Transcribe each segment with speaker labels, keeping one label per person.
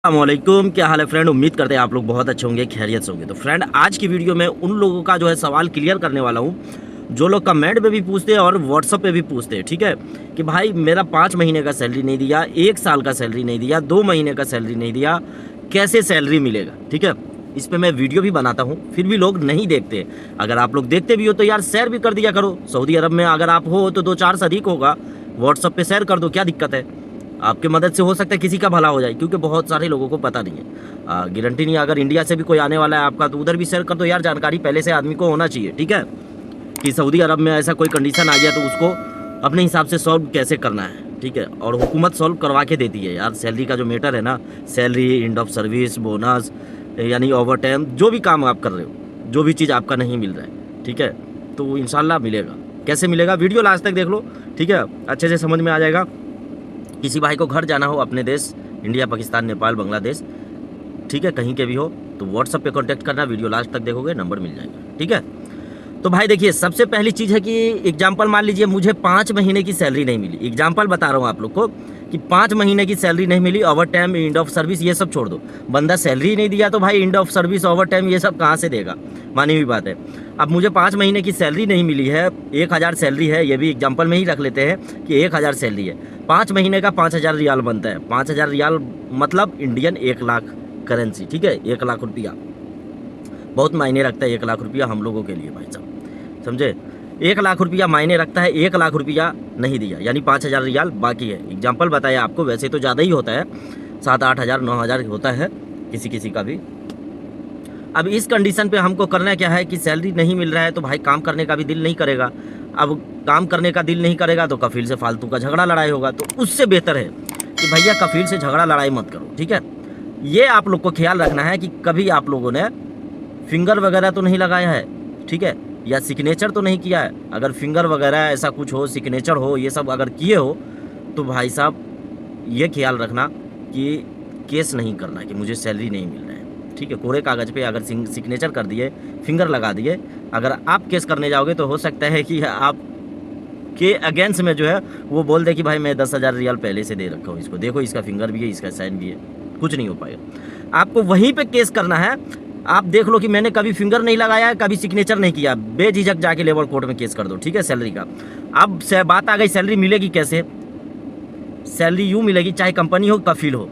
Speaker 1: अस्सलामुअलैकुम, क्या हाल है फ्रेंड। उम्मीद करते हैं आप लोग बहुत अच्छे होंगे, खैरियत से होंगे। तो फ्रेंड, आज की वीडियो में उन लोगों का जो है सवाल क्लियर करने वाला हूँ जो लोग कमेंट में भी पूछते हैं और व्हाट्सअप पे भी पूछते हैं, ठीक है, कि भाई मेरा 5 महीने का सैलरी नहीं दिया, 1 साल का सैलरी नहीं दिया, 2 महीने का सैलरी नहीं दिया, कैसे सैलरी मिलेगा। ठीक है, इस पर मैं वीडियो भी बनाता हूँ, फिर भी लोग नहीं देखते। अगर आप लोग देखते भी हो तो यार शेयर भी कर दिया करो। सऊदी अरब में अगर आप हो तो 2-4 से अधिक होगा, व्हाट्सअप पे शेयर कर दो, क्या दिक्कत है। आपके मदद से हो सकता है किसी का भला हो जाए, क्योंकि बहुत सारे लोगों को पता नहीं है। गारंटी नहीं है, अगर इंडिया से भी कोई आने वाला है आपका तो उधर भी शेयर कर दो यार। जानकारी पहले से आदमी को होना चाहिए, ठीक है, कि सऊदी अरब में ऐसा कोई कंडीशन आ गया तो उसको अपने हिसाब से सॉल्व कैसे करना है, ठीक है। और हुकूमत सॉल्व करवा के देती है यार। सैलरी का जो मैटर है ना, salary, and of service, bonus, यानी ओवर टाइम, जो भी काम आप कर रहे हो, जो भी चीज़ आपका नहीं मिल रहा है, ठीक है, तो इंशाल्लाह मिलेगा। कैसे मिलेगा, वीडियो लास्ट तक देख लो, ठीक है, अच्छे से समझ में आ जाएगा। किसी भाई को घर जाना हो अपने देश, इंडिया, पाकिस्तान, नेपाल, बांग्लादेश, ठीक है, कहीं के भी हो तो व्हाट्सअप पे कांटेक्ट करना। वीडियो लास्ट तक देखोगे, नंबर मिल जाएगा, ठीक है। तो भाई देखिए, सबसे पहली चीज़ है कि एग्जाम्पल मान लीजिए मुझे 5 महीने की सैलरी नहीं मिली। एग्जाम्पल बता रहा हूँ आप लोग को कि 5 महीने की सैलरी नहीं मिली, overtime, end of service, ये सब छोड़ दो। बंदा सैलरी नहीं दिया तो भाई and of service, over time, ये सब कहाँ से देगा, मानी हुई बात है। अब मुझे 5 महीने की सैलरी नहीं मिली है, 1000 सैलरी है, ये भी एग्जाम्पल में ही रख लेते हैं कि 1000 सैलरी है। 5 महीने का 5000 रियाल बनता है। 5000 रियाल मतलब इंडियन 1 लाख करेंसी, ठीक है, 1 लाख रुपया बहुत मायने रखता है। 1 लाख रुपया हम लोगों के लिए भाई साहब, समझे, 1 लाख रुपया मायने रखता है। 1 लाख रुपया नहीं दिया, यानी 5000 रियाल बाकी है। एग्जाम्पल बताया आपको, वैसे तो ज़्यादा ही होता है, 7-8 हज़ार 9 हज़ार होता है किसी किसी का भी। अब इस कंडीशन पे हमको करना क्या है कि सैलरी नहीं मिल रहा है तो भाई काम करने का भी दिल नहीं करेगा। अब काम करने का दिल नहीं करेगा तो कफील से फालतू का झगड़ा लड़ाई होगा। तो उससे बेहतर है कि भैया कफील से झगड़ा लड़ाई मत करो, ठीक है। ये आप लोग को ख्याल रखना है कि कभी आप लोगों ने फिंगर वगैरह तो नहीं लगाया है, ठीक है, या सिग्नेचर तो नहीं किया है। अगर फिंगर वगैरह ऐसा कुछ हो, सिग्नेचर हो, ये सब अगर किए हो तो भाई साहब ये ख्याल रखना कि केस नहीं करना कि मुझे सैलरी नहीं मिल रहा है, ठीक है। कोरे कागज़ पे अगर सिग्नेचर कर दिए, फिंगर लगा दिए, अगर आप केस करने जाओगे तो हो सकता है कि आप के अगेंस्ट में जो है वो बोल दे कि भाई मैं 10,000 रियाल पहले से दे रखा हूँ इसको, देखो इसका फिंगर भी है, इसका साइन भी है, कुछ नहीं हो पाएगा। आपको वहीं पे केस करना है। आप देख लो कि मैंने कभी फिंगर नहीं लगाया है, कभी सिग्नेचर नहीं किया, बेझिझक जाके लेबर कोर्ट में केस कर दो, ठीक है, सैलरी का। अब बात आ गई सैलरी मिलेगी कैसे। सैलरी यूँ मिलेगी, चाहे कंपनी हो, कफील हो,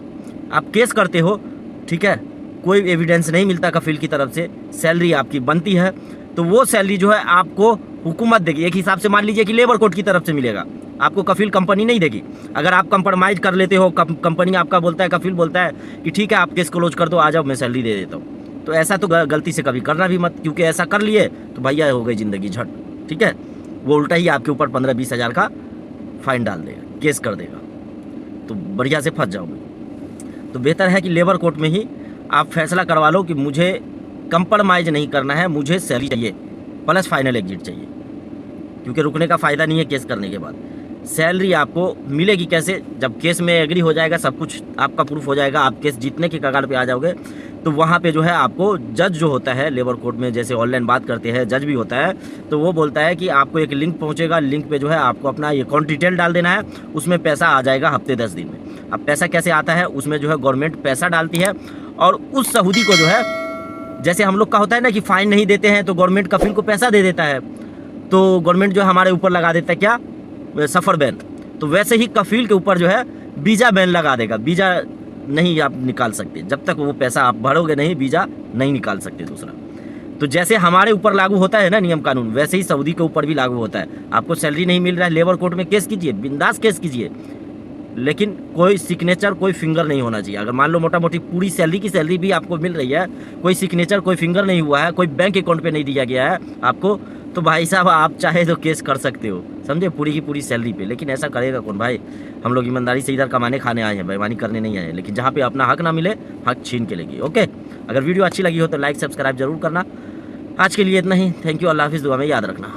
Speaker 1: आप केस करते हो, ठीक है, कोई एविडेंस नहीं मिलता कफील की तरफ से, सैलरी आपकी बनती है, तो वो सैलरी जो है आपको हुकूमत देगी। एक हिसाब से मान लीजिए कि लेबर कोर्ट की तरफ से मिलेगा, आपको कफील कंपनी नहीं देगी। अगर आप कंप्रोमाइज कर लेते हो, कंपनी आपका बोलता है, कफील बोलता है कि ठीक है आप केस क्लोज कर दो, आ जाओ मैं सैलरी दे देता हूँ, तो ऐसा तो गलती से कभी करना भी मत, क्योंकि ऐसा कर लिए तो भैया हो गई ज़िंदगी झट, ठीक है। वो उल्टा ही आपके ऊपर 15-20 हज़ार का फाइन डाल देगा, केस कर देगा, तो बढ़िया से फंस जाओगे। तो बेहतर है कि लेबर कोर्ट में ही आप फैसला करवा लो कि मुझे कंप्रोमाइज नहीं करना है, मुझे सैलरी चाहिए प्लस फाइनल एग्जिट चाहिए, क्योंकि रुकने का फ़ायदा नहीं है केस करने के बाद। सैलरी आपको मिलेगी कैसे, जब केस में एग्री हो जाएगा, सब कुछ आपका प्रूफ हो जाएगा, आप केस जीतने की कगार पे आ जाओगे, तो वहाँ पे जो है आपको जज जो होता है लेबर कोर्ट में, जैसे ऑनलाइन बात करते हैं, जज भी होता है, तो वो बोलता है कि आपको एक लिंक पहुँचेगा, लिंक पे जो है आपको अपना अकाउंट डिटेल डाल देना है, उसमें पैसा आ जाएगा हफ्ते 10 दिन में। अब पैसा कैसे आता है, उसमें जो है गवर्नमेंट पैसा डालती है, और उस सऊदी को जो है, जैसे हम लोग का होता है ना कि फ़ाइन नहीं देते हैं तो गवर्नमेंट कफील को पैसा दे देता है, तो गवर्नमेंट जो हमारे ऊपर लगा देता है क्या, सफ़र बैन, तो वैसे ही कफील के ऊपर जो है वीज़ा बैन लगा देगा। वीज़ा नहीं आप निकाल सकते, जब तक वो पैसा आप भरोगे नहीं, वीज़ा नहीं निकाल सकते दूसरा। तो जैसे हमारे ऊपर लागू होता है ना नियम कानून, वैसे ही सऊदी के ऊपर भी लागू होता है। आपको सैलरी नहीं मिल रहा है, लेबर कोर्ट में केस कीजिए, बिंदास केस कीजिए, लेकिन कोई सिग्नेचर, कोई फिंगर नहीं होना चाहिए। अगर मान लो मोटा मोटी पूरी सैलरी की सैलरी भी आपको मिल रही है, कोई सिग्नेचर, कोई फिंगर नहीं हुआ है, कोई बैंक अकाउंट पे नहीं दिया गया है आपको, तो भाई साहब आप चाहे तो केस कर सकते हो, समझे, पूरी की पूरी सैलरी पे। लेकिन ऐसा करेगा कौन भाई, हम लोग ईमानदारी से इधर कमाने खाने आए हैं, बेईमानी करने नहीं आए हैं। लेकिन जहाँ पे अपना हक ना मिले, हक छीन के लेगी। ओके, अगर वीडियो अच्छी लगी हो तो लाइक सब्सक्राइब जरूर करना। आज के लिए इतना ही, थैंक यू, अल्लाह हाफिज़, दुआ में याद रखना।